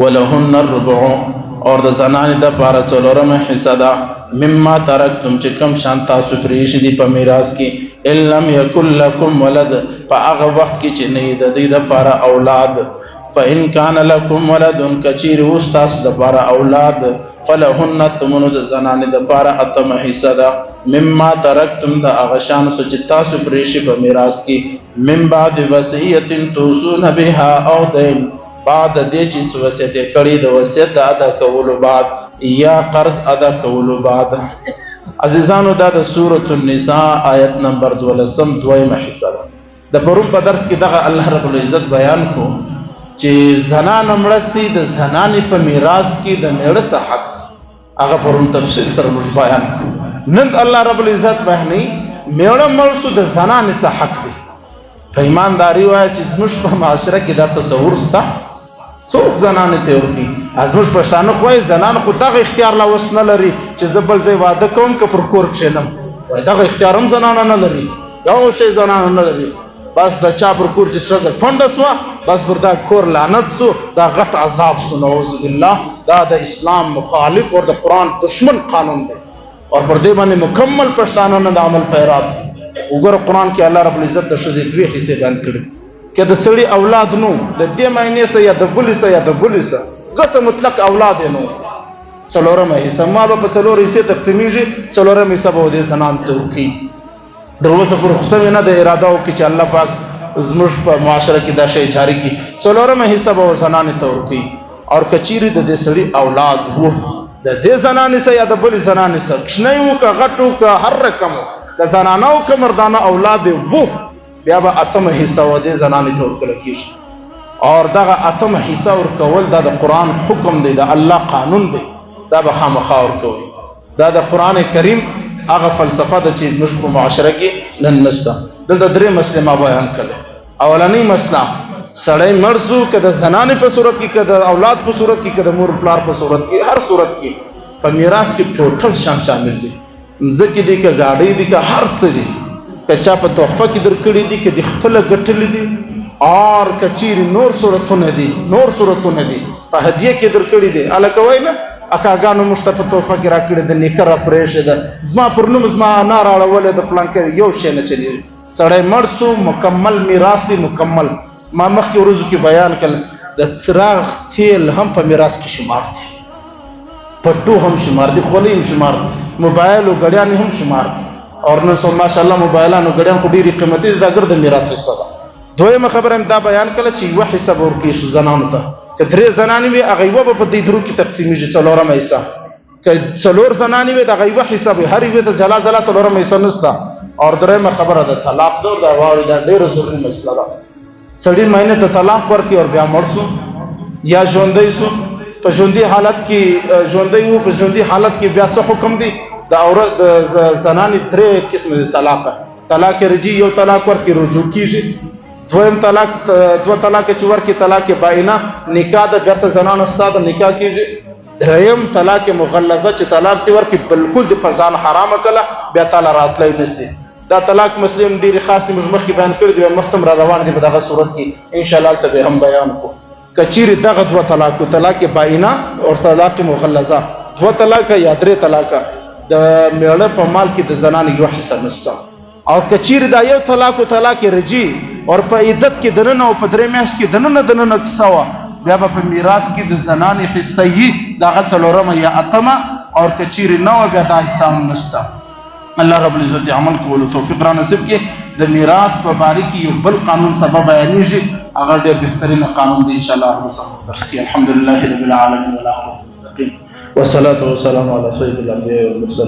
ولهن الربع اور د زنانې د پاره څلورمه حصہ ده مما ترکتم چې کوم شان تاسو پرېښي دي په میراث کې ان لم یکن لکم ولد په هغه وخت کې چې نه د دې دپاره اولاد فإن كان لكم ولد کچیر اوس تاسو دپاره اولاد فلهن الثمن د زنانې دپاره اتمه حصہ ده مما ترکتم د هغه شان څه چې تاسو پرېښي په میراث کې من بعد وصیت توصون بها او دین بعد دې چې وصیت کړی د وصیت د ادا کولو بعد یا قرض ادا کولو بعد. عزیزانو دا د سورۃ النساء آیت نمبر 12 دویمه حصہ ده. د پرون په درس کې دغه الله رب العزت بیان کو چې زنانه مړه سي د زنانې په میراث کې د میړه څه حق هغه پرون تفصیل سره موږ بیان کو. نن الله رب العزت بیانوي میړه مړ سو د زنانې څه حق دی. په ایمانداري وایي چې زموږ په معاشره کې دا تصور شته څوک زنانې ته ورکوي. زموږ پښتانه خو وایي زنان خو دغه اختیار لا اوس نه لري چې زه بل ځای واده کوم که پر کور کښېنم، وایي دغه اختیار هم زنانه نه لري، یو شی زنانه نه لري. بس د چا پر کور چې ښځه کونډه سوه بس پر دا کور لعنت سو، دا غټ عذاب سو، نعوذ بالله. دا د اسلام مخالف اور د قرآن دشمن قانون دی اور پر دې باندې مکمل پښتانه نه د عمل پیرا دي. وګوره قرآن کې الله رب العزت د ښځې دوې حصې بیان کړي که د سړي اولاد نو د دې معنی سه یا د بلې سه یا د بلې سه غصه مطلق اولاد نو څلورمه حصہ مال په څلور حصې تقسیمیږي، څلورمه حصہ به دې زنان ته ورکړي. دروازه پر خصوصا نه د اراده او کې چې الله پاک زموږ په معاشره کې دا شی جاری کړي، څلورمه حصہ به زنان ته ورکړي. او کچيري د دې سړي اولاد وو د دې زنانې سه یا د بلې زنانې سه کښنی وو که غټ وو که هر رقم د زنانه او که مردانه اولاد وو بیا به اتمه حصہ و دې زنانې ته ورکړل کېږي. اور دغه اتمه حصہ ورکول دا د قرآن حکم دی، د الله قانون دی، دا به خامخا ورکوي. دا د قرآن کریم هغه فلسفه ده چې موږ په معاشره کې نن نشته. دلته درې مسلې ما بیان کړلې. اولنۍ مسله سړی مړ سو که د زنانې په صورت کې که د اولاد په صورت کې که د مور پلار په صورت کې هر صورت کې په میراث کې ټوټل شان شامل دي. مځکې دي که ګاډۍ دي که هر څه دي، که چا په تحفه کې درکړي دي که د خپله ګټلي دي اور که چیرې نور صورتونه دي په هدیه کې درکړي دي. هلکه وایي نه اکاګانو موږ ته په تحفه کې راکړې ده، نیکه را پرېښې ده، زما پر نوم زما انا راړولې ده، فلانکې یو شی نه چلېږي. سړی مړ سو مکمل میراث دی مکمل. ما مخکې ورځو کې بیان کړل د څراغ تیل هم په میراث کې شمار دي، پټو هم شمار دي، خولۍ هم شمار دي، موبایل او ګډیانې هم شمار دي. اور نن سو ماشاءالله موبایلانو ګډیان خو ډېرې قیمتي دي، دا ګرد میراث حصہ ده. دویمه خبره دا بیان کړله چې یوه حصہ به ورکړي شو زنانو ته. که درې زنانې وي هغه یوه به په دې درو کې تقسیمیږي، څلورمه حصہ. که څلور زنانې وي د هغه یوه حصہ به هر یوې ته جلا جلا څلورمه حصہ نشته. اور درېیمه خبره د طلاق ده، دا واورئ دا ډېره ضروري مسله ده. سړي مینې ته طلاق ورکړي اور بیا مړ سو یا ژوندی سو، په ژوندي حالت کې ژوندی وو، په ژوندي حالت کې بیا څه حکم دی؟ د عورت د زنانې درې قسمه دي طلاق. طلاق رجعي یو طلاق ورکړي رجوع کېږي، دویم طلاق دوه طلاق چې ورکړي طلاق باینه نکاح ده بیرته زنانه ستا د نکاح کېږي. دریم طلاق مغلظه چې طلاق دې ورکړي بالکل د په ځان حرامه کړله بیا تاله راتلی نشي. دا طلاق مسلې ډېرې خاص دي، موږ مخکې بیان کړي دي، مخته را روان دي په دغه صورت کې انشاءالله هلته به هم بیان کړو. که چیرې دغه دوه طلاق طلاق باینه او طلاق مغلظه دوه طلاق یا درې طلاق د میړه په مال کې د زنانې یو حصہ نشته. او که چیرې دا یو طلاق رجعي اور په عدت کې دننه او په درې میاشت کې دننه کیسه وه بیا به په میراث کې د زنانې حصه یي دغه څلورمه یا اتمه. اور که چیرې نه وه بیا دا حصه هم نشته. الله رب العزت عمل کولو توفیق را نصیب کړي. د میراث په باره کې یو بل قانون سبا بیانېږي، هغه ډېر بهترینه قانون دی انشاءالله هر ورځ درس کې. الحمدلله رب العالمین والعاقبة للمتقین والصلاة والسلام علی سید الانبیاء والمرسلین.